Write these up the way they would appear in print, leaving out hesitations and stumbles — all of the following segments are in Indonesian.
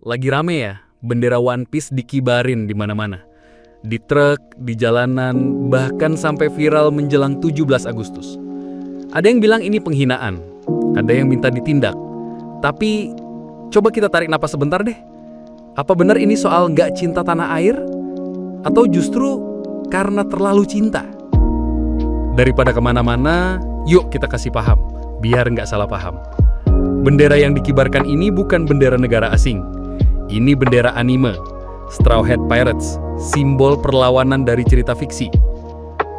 lagi rame ya, bendera One Piece dikibarin di mana-mana. Di truk, di jalanan, bahkan sampai viral menjelang 17 Agustus. Ada yang bilang ini penghinaan, ada yang minta ditindak. Tapi, coba kita tarik napas sebentar deh. Apa benar ini soal nggak cinta tanah air? Atau justru karena terlalu cinta? Daripada kemana-mana, yuk kita kasih paham, biar nggak salah paham. Bendera yang dikibarkan ini bukan bendera negara asing. Ini bendera anime, Straw Hat Pirates, simbol perlawanan dari cerita fiksi.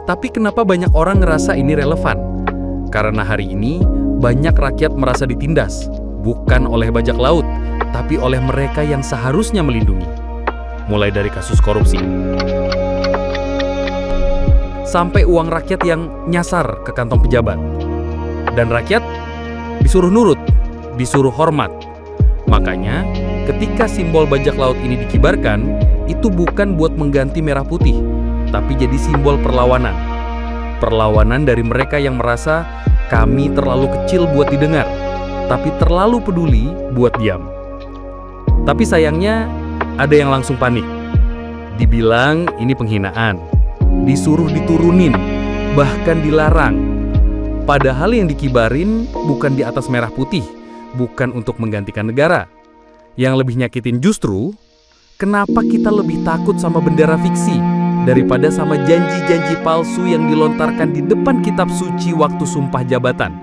Tapi kenapa banyak orang ngerasa ini relevan? Karena hari ini banyak rakyat merasa ditindas, bukan oleh bajak laut, tapi oleh mereka yang seharusnya melindungi. Mulai dari kasus korupsi, sampai uang rakyat yang nyasar ke kantong pejabat. Dan rakyat disuruh nurut, disuruh hormat. Makanya, ketika simbol bajak laut ini dikibarkan, itu bukan buat mengganti merah putih, tapi jadi simbol perlawanan. Perlawanan dari mereka yang merasa kami terlalu kecil buat didengar, tapi terlalu peduli buat diam. Tapi sayangnya, ada yang langsung panik. Dibilang ini penghinaan, disuruh diturunin, bahkan dilarang. Padahal yang dikibarin bukan di atas merah putih, bukan untuk menggantikan negara. Yang lebih nyakitin justru, kenapa kita lebih takut sama bendera fiksi daripada sama janji-janji palsu yang dilontarkan di depan kitab suci waktu sumpah jabatan?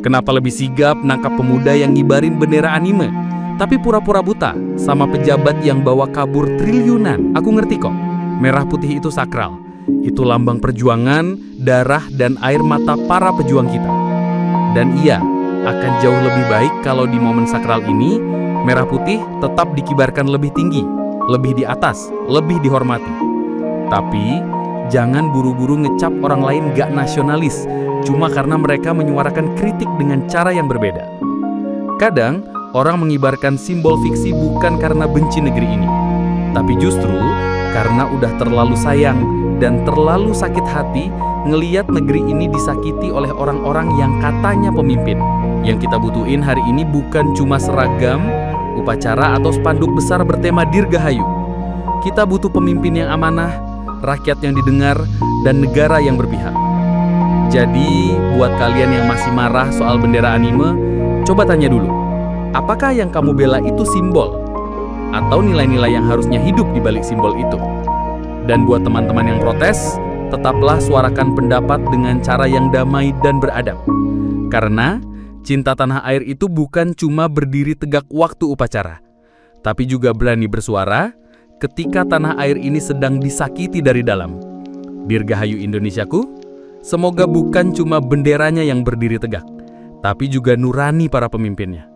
Kenapa lebih sigap nangkap pemuda yang ngibarin bendera anime, tapi pura-pura buta sama pejabat yang bawa kabur triliunan? Aku ngerti kok, merah putih itu sakral. Itu lambang perjuangan, darah, dan air mata para pejuang kita. Dan iya, akan jauh lebih baik kalau di momen sakral ini, merah putih tetap dikibarkan lebih tinggi, lebih di atas, lebih dihormati. Tapi, jangan buru-buru ngecap orang lain gak nasionalis, cuma karena mereka menyuarakan kritik dengan cara yang berbeda. Kadang, orang mengibarkan simbol fiksi bukan karena benci negeri ini, tapi justru karena udah terlalu sayang dan terlalu sakit hati ngeliat negeri ini disakiti oleh orang-orang yang katanya pemimpin. Yang kita butuhin hari ini bukan cuma seragam, upacara, atau spanduk besar bertema Dirgahayu. Kita butuh pemimpin yang amanah, rakyat yang didengar, dan negara yang berpihak. Jadi, buat kalian yang masih marah soal bendera anime, coba tanya dulu, apakah yang kamu bela itu simbol? Atau nilai-nilai yang harusnya hidup di balik simbol itu? Dan buat teman-teman yang protes, tetaplah suarakan pendapat dengan cara yang damai dan beradab. Karena cinta tanah air itu bukan cuma berdiri tegak waktu upacara, tapi juga berani bersuara ketika tanah air ini sedang disakiti dari dalam. Dirgahayu Indonesiaku, semoga bukan cuma benderanya yang berdiri tegak, tapi juga nurani para pemimpinnya.